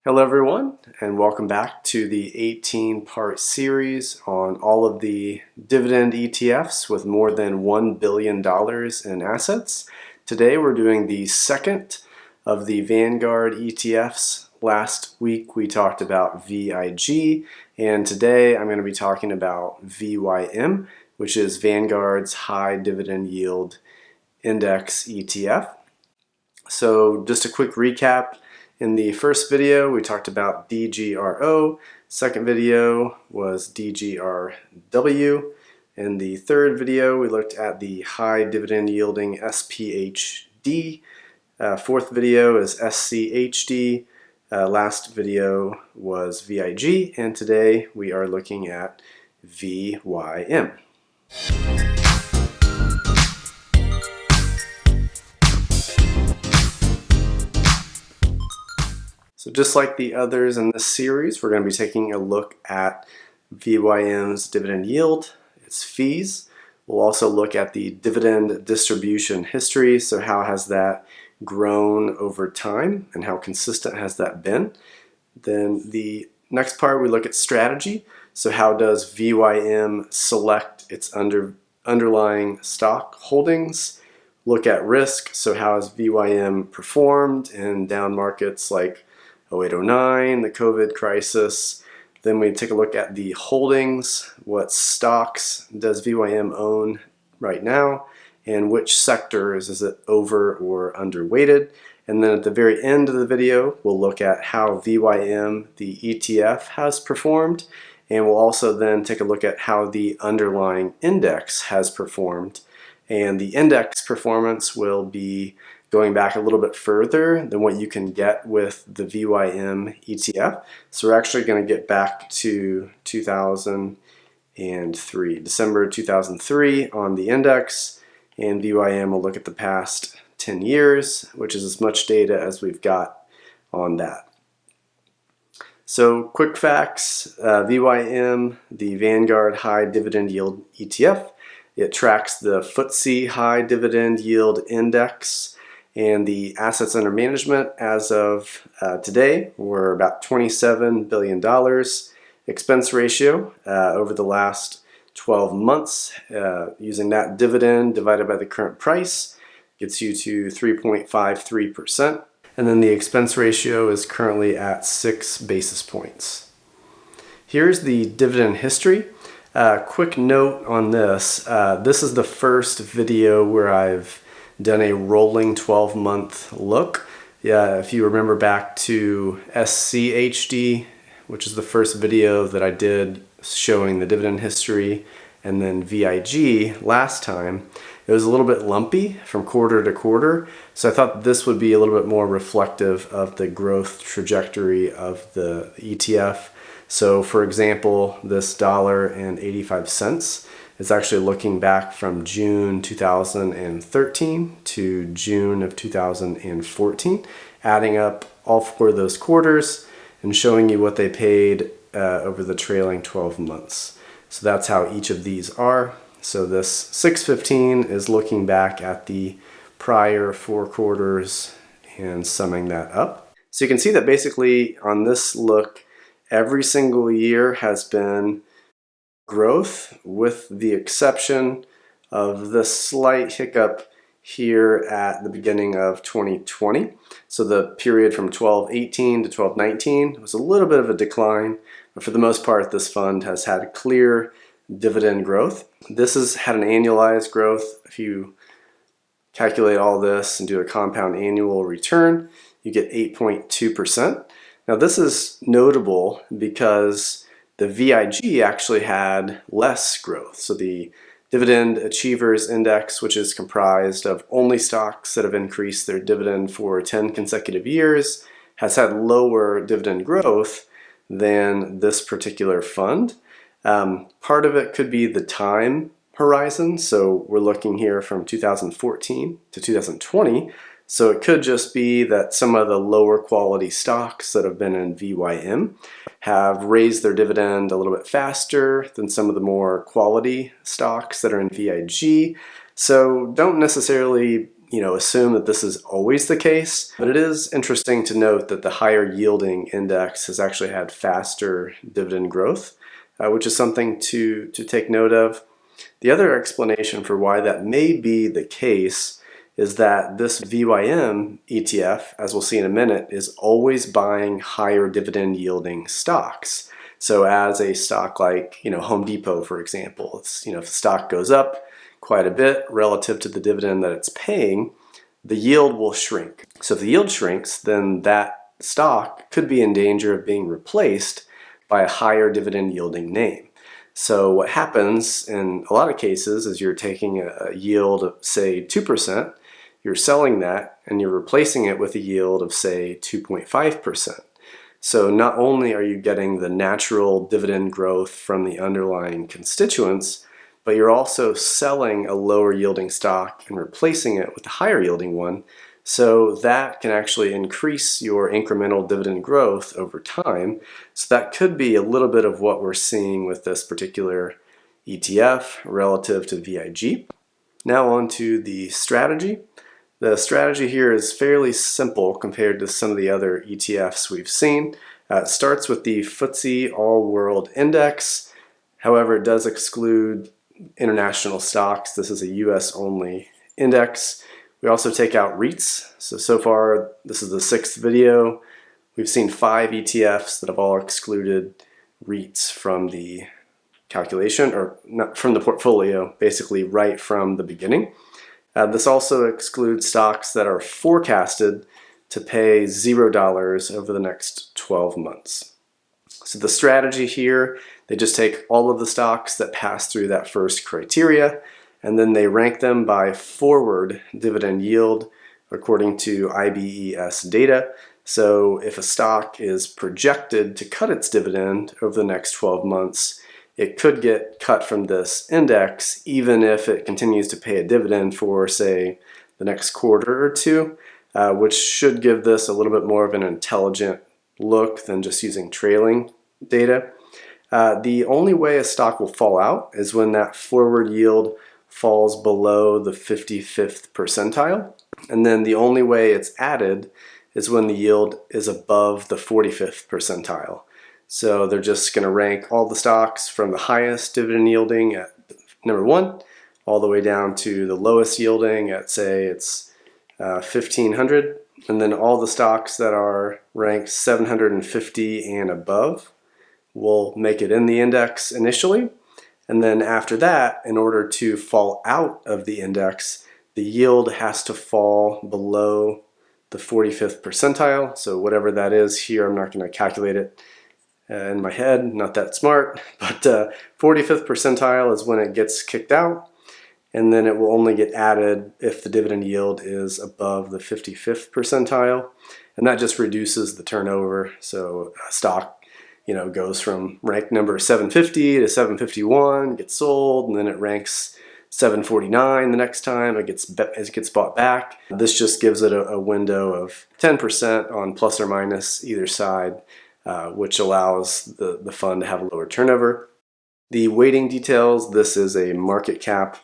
Hello everyone, and welcome back to the 18-part series on all of the dividend ETFs with more than $1 billion in assets. Today we're doing the second of the Vanguard ETFs. Last week we talked about VIG, and today I'm going to be talking about VYM, which is Vanguard's High Dividend Yield Index ETF. So just a quick recap. In the first video, we talked about DGRO. Second video was DGRW. In the third video, we looked at the high dividend yielding SPHD. Fourth video is SCHD. Last video was VIG, and today we are looking at VYM. So just like the others in this series, we're going to be taking a look at VYM's dividend yield, its fees. We'll also look at the dividend distribution history, so how has that grown over time and how consistent has that been. Then the next part we look at strategy, so how does VYM select its underlying stock holdings. Look at risk, so how has VYM performed in down markets like 0809, the COVID crisis. Then we take a look at the holdings, what stocks does VYM own right now, and which sectors is it over or underweighted. And then at the very end of the video, we'll look at how VYM, the ETF, has performed, and we'll also then take a look at how the underlying index has performed. And the index performance will be going back a little bit further than what you can get with the VYM ETF. So we're actually going to get back to 2003, December 2003 on the index, and VYM will look at the past 10 years, which is as much data as we've got on that. So quick facts, VYM, the Vanguard High Dividend Yield ETF, it tracks the FTSE High Dividend Yield Index, and the assets under management as of today were about $27 billion. Expense ratio over the last 12 months, using that dividend divided by the current price, gets you to 3.53%. And then the expense ratio is currently at 6 basis points. Here's the dividend history. Quick note on this. This is the first video where I've done a rolling 12-month look. Yeah, if you remember back to SCHD, which is the first video that I did showing the dividend history, and then VIG last time, it was a little bit lumpy from quarter to quarter. So I thought this would be a little bit more reflective of the growth trajectory of the ETF. So for example, this $1.85 is actually looking back from June 2013 to June of 2014, adding up all four of those quarters and showing you what they paid over the trailing 12 months. So that's how each of these are. So this 615 is looking back at the prior 4 quarters and summing that up. So you can see that basically on this look, every single year has been growth, with the exception of the slight hiccup here at the beginning of 2020. So the period from 1218 to 1219 was a little bit of a decline, but for the most part this fund has had clear dividend growth. This has had an annualized growth. If you calculate all this and do a compound annual return, you get 8.2%. Now this is notable because the VIG actually had less growth. So the Dividend Achievers Index, which is comprised of only stocks that have increased their dividend for 10 consecutive years, has had lower dividend growth than this particular fund. Part of it could be the time horizon. So we're looking here from 2014 to 2020. So it could just be that some of the lower quality stocks that have been in VYM have raised their dividend a little bit faster than some of the more quality stocks that are in VIG. So don't necessarily assume that this is always the case, but it is interesting to note that the higher yielding index has actually had faster dividend growth, which is something to take note of. The other explanation for why that may be the case is that this VYM ETF, as we'll see in a minute, is always buying higher dividend yielding stocks. So as a stock like Home Depot, for example, if the stock goes up quite a bit relative to the dividend that it's paying, the yield will shrink. So if the yield shrinks, then that stock could be in danger of being replaced by a higher dividend yielding name. So what happens in a lot of cases is you're taking a yield of, say, 2%, you're selling that, and you're replacing it with a yield of, say, 2.5%. So not only are you getting the natural dividend growth from the underlying constituents, but you're also selling a lower yielding stock and replacing it with a higher yielding one. So that can actually increase your incremental dividend growth over time. So that could be a little bit of what we're seeing with this particular ETF relative to VIG. Now on to the strategy. The strategy here is fairly simple compared to some of the other ETFs we've seen. It starts with the FTSE All World Index. However, it does exclude international stocks. This is a US only index. We also take out REITs. So far, this is the 6th video. We've seen 5 ETFs that have all excluded REITs from the calculation, or not from the portfolio, basically right from the beginning. This also excludes stocks that are forecasted to pay $0 over the next 12 months. So the strategy here, they just take all of the stocks that pass through that first criteria, and then they rank them by forward dividend yield according to IBES data. So if a stock is projected to cut its dividend over the next 12 months, it could get cut from this index even if it continues to pay a dividend for, say, the next quarter or two, which should give this a little bit more of an intelligent look than just using trailing data. The only way a stock will fall out is when that forward yield falls below the 55th percentile. And then the only way it's added is when the yield is above the 45th percentile. So they're just going to rank all the stocks from the highest dividend yielding at number 1 all the way down to the lowest yielding at, say, it's 1500. And then all the stocks that are ranked 750 and above will make it in the index initially. And then after that, in order to fall out of the index, the yield has to fall below the 45th percentile. So whatever that is here, I'm not going to calculate it in my head, not that smart, but 45th percentile is when it gets kicked out, and then it will only get added if the dividend yield is above the 55th percentile, and that just reduces the turnover. So a stock goes from rank number 750 to 751, gets sold, and then it ranks 749 the next time it gets bought back. This just gives it a window of 10% on plus or minus either side, which allows the fund to have a lower turnover. The weighting details, this is a market cap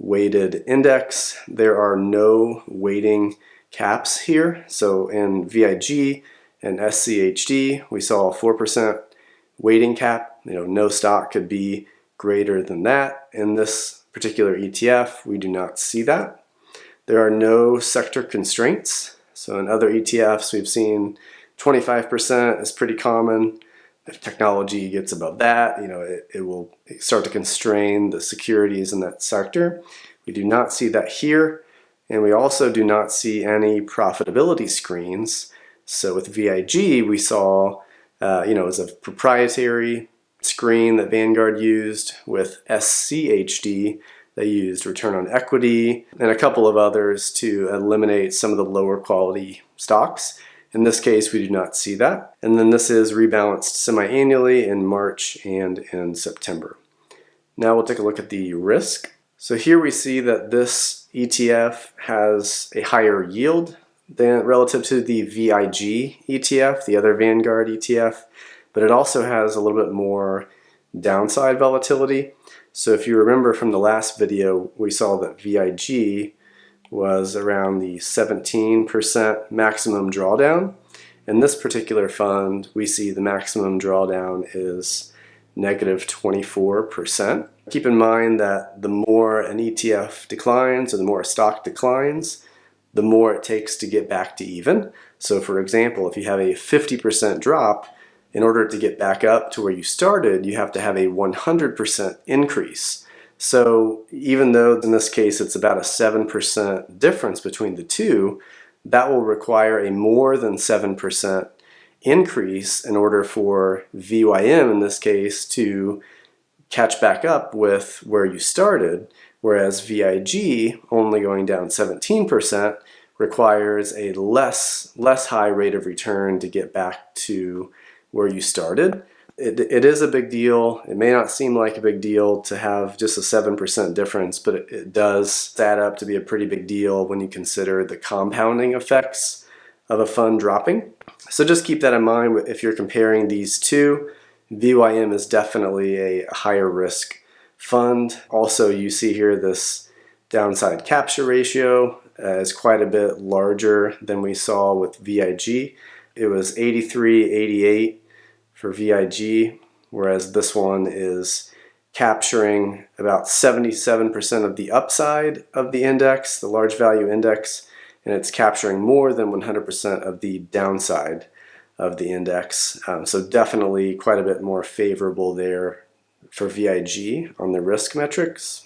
weighted index. There are no weighting caps here. So in VIG and SCHD, we saw a 4% weighting cap. No stock could be greater than that. In this particular ETF, we do not see that. There are no sector constraints. So in other ETFs, we've seen 25% is pretty common. If technology gets above that, it will start to constrain the securities in that sector. We do not see that here, and we also do not see any profitability screens. So with VIG, we saw, it was a proprietary screen that Vanguard used. With SCHD, they used return on equity and a couple of others to eliminate some of the lower quality stocks. In this case, we do not see that. And then this is rebalanced semi-annually in March and in September. Now we'll take a look at the risk. So here we see that this ETF has a higher yield than relative to the VIG ETF, the other Vanguard ETF, but it also has a little bit more downside volatility. So if you remember from the last video, we saw that VIG was around the 17% maximum drawdown. In this particular fund, we see the maximum drawdown is negative 24%. Keep in mind that the more an ETF declines or the more a stock declines, the more it takes to get back to even. So for example, if you have a 50% drop, in order to get back up to where you started, you have to have a 100% increase. So even though in this case it's about a 7% difference between the two, that will require a more than 7% increase in order for VYM in this case to catch back up with where you started, whereas VIG only going down 17% requires a less high rate of return to get back to where you started. It is a big deal. It may not seem like a big deal to have just a 7% difference, but it does add up to be a pretty big deal when you consider the compounding effects of a fund dropping. So just keep that in mind if you're comparing these two. VYM is definitely a higher risk fund. Also, you see here this downside capture ratio is quite a bit larger than we saw with VIG. It was 83-88 for VIG, whereas this one is capturing about 77% of the upside of the index, the large value index, and it's capturing more than 100% of the downside of the index. So definitely quite a bit more favorable there for VIG on the risk metrics.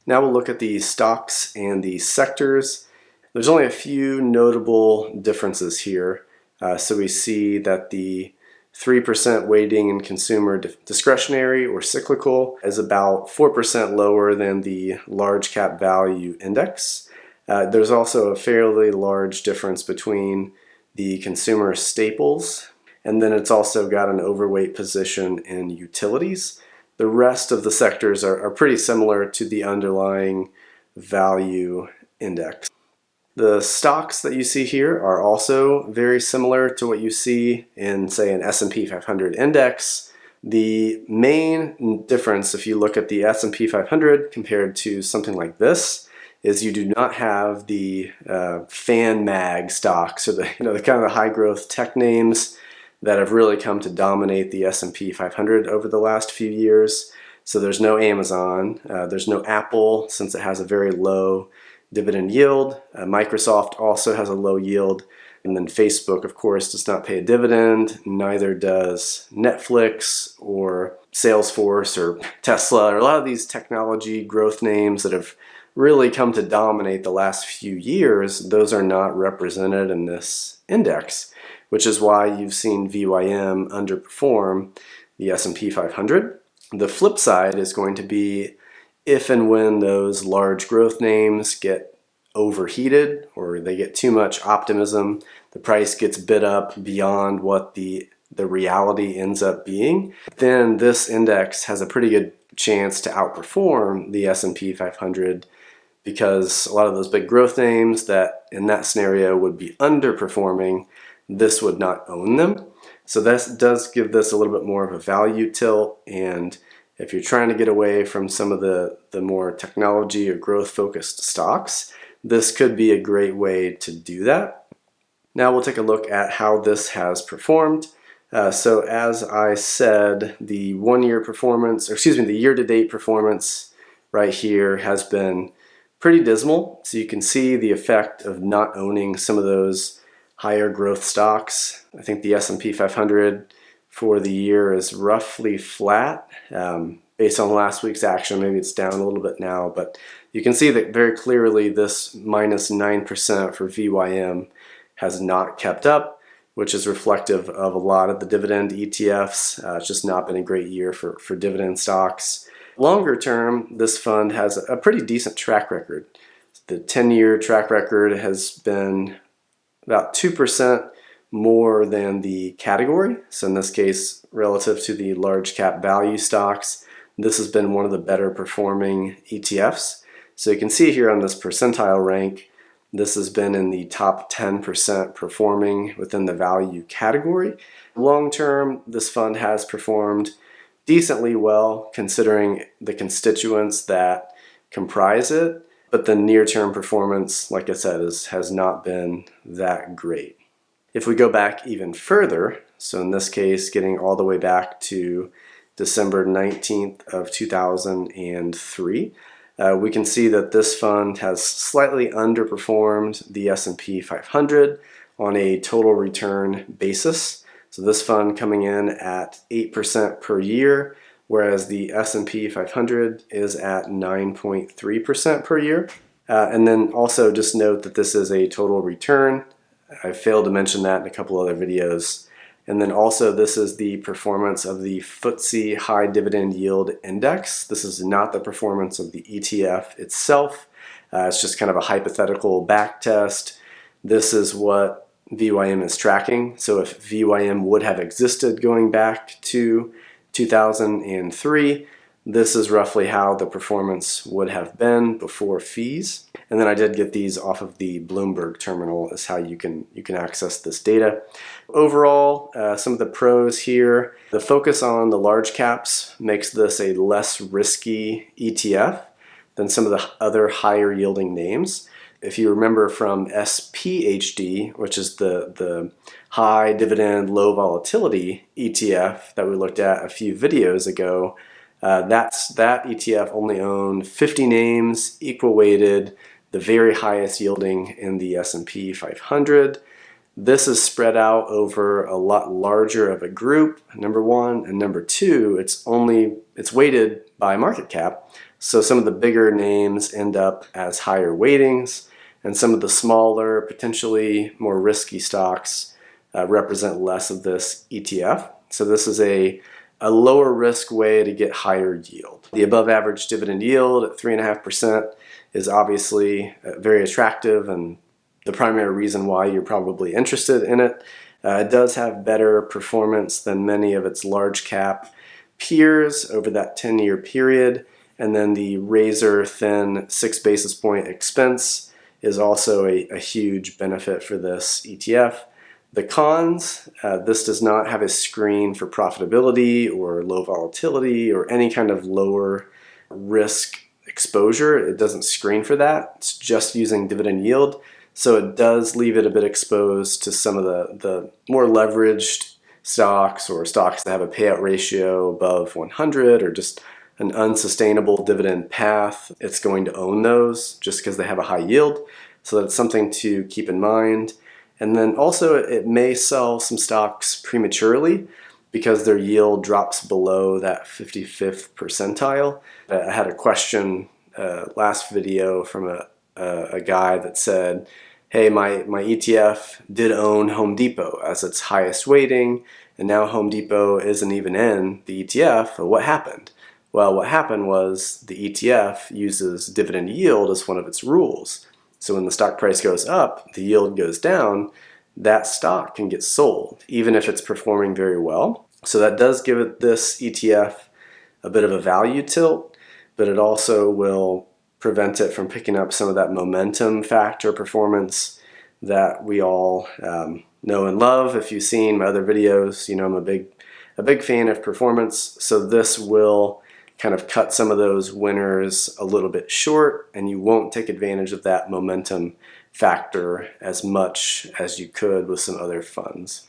Now we'll look at the stocks and the sectors. There's only a few notable differences here. So we see that the 3% weighting in consumer discretionary or cyclical is about 4% lower than the large cap value index. There's also a fairly large difference between the consumer staples, and then it's also got an overweight position in utilities. The rest of the sectors are pretty similar to the underlying value index. The stocks that you see here are also very similar to what you see in, say, an S&P 500 index. The main difference, if you look at the S&P 500 compared to something like this, is you do not have the fan mag stocks, or the kind of the high growth tech names that have really come to dominate the S&P 500 over the last few years. So there's no Amazon, there's no Apple, since it has a very low dividend yield. Microsoft also has a low yield, and then Facebook, of course, does not pay a dividend. Neither does Netflix or Salesforce or Tesla, or a lot of these technology growth names that have really come to dominate the last few years. Those are not represented in this index, which is why you've seen VYM underperform the S&P 500. The flip side is going to be if and when those large growth names get overheated or they get too much optimism, the price gets bid up beyond what the reality ends up being, then this index has a pretty good chance to outperform the S&P 500, because a lot of those big growth names that in that scenario would be underperforming, this would not own them. So this does give this a little bit more of a value tilt, and if you're trying to get away from some of the more technology or growth focused stocks, this could be a great way to do that. Now we'll take a look at how this has performed. So as I said, the 1 year performance, or excuse me, the year-to-date performance right here has been pretty dismal. So you can see the effect of not owning some of those higher growth stocks. I think the S&P 500 for the year is roughly flat. Based on last week's action, maybe it's down a little bit now, but you can see that very clearly this minus 9% for VYM has not kept up, which is reflective of a lot of the dividend ETFs. It's just not been a great year for dividend stocks. Longer term, this fund has a pretty decent track record. The 10-year track record has been about 2% more than the category. So in this case, relative to the large cap value stocks, this has been one of the better performing ETFs. So you can see here on this percentile rank, this has been in the top 10% performing within the value category. Long term, this fund has performed decently well considering the constituents that comprise it. but the near-term performance, like I said, has not been that great. If we go back even further, so in this case, getting all the way back to December 19th of 2003, we can see that this fund has slightly underperformed the S&P 500 on a total return basis. So this fund coming in at 8% per year, whereas the S&P 500 is at 9.3% per year. And then also just note that this is a total return. I failed to mention that in a couple other videos. And then also this is the performance of the FTSE High Dividend Yield Index. This is not the performance of the ETF itself. It's just kind of a hypothetical back test. This is what VYM is tracking. So if VYM would have existed going back to 2003, this is roughly how the performance would have been before fees. And then I did get these off of the Bloomberg terminal is how you can access this data. Overall, some of the pros here, the focus on the large caps makes this a less risky ETF than some of the other higher yielding names. If you remember from SPHD, which is the high dividend, low volatility ETF that we looked at a few videos ago, that ETF only owned 50 names, equal weighted, the very highest yielding in the S&P 500. This is spread out over a lot larger of a group, number one, and number two, it's weighted by market cap. So some of the bigger names end up as higher weightings, and some of the smaller, potentially more risky stocks represent less of this ETF. So this is a lower risk way to get higher yield. The above average dividend yield at 3.5% is obviously very attractive and the primary reason why you're probably interested in it. It does have better performance than many of its large cap peers over that 10-year period. And then the razor thin 6 basis point expense is also a huge benefit for this ETF. The cons, this does not have a screen for profitability or low volatility or any kind of lower risk exposure. It doesn't screen for that. It's just using dividend yield. So it does leave it a bit exposed to some of the more leveraged stocks or stocks that have a payout ratio above 100 or just an unsustainable dividend path. It's going to own those just because they have a high yield. So that's something to keep in mind. And then also it may sell some stocks prematurely because their yield drops below that 55th percentile. I had a question last video from a guy that said, hey, my ETF did own Home Depot as its highest weighting, and now Home Depot isn't even in the ETF. What happened? Well, what happened was the ETF uses dividend yield as one of its rules. So when the stock price goes up, the yield goes down, that stock can get sold, even if it's performing very well. So that does give this ETF a bit of a value tilt, but it also will prevent it from picking up some of that momentum factor performance that we all know and love. If you've seen my other videos, you know I'm a big fan of performance. So this will kind of cut some of those winners a little bit short, and you won't take advantage of that momentum factor as much as you could with some other funds.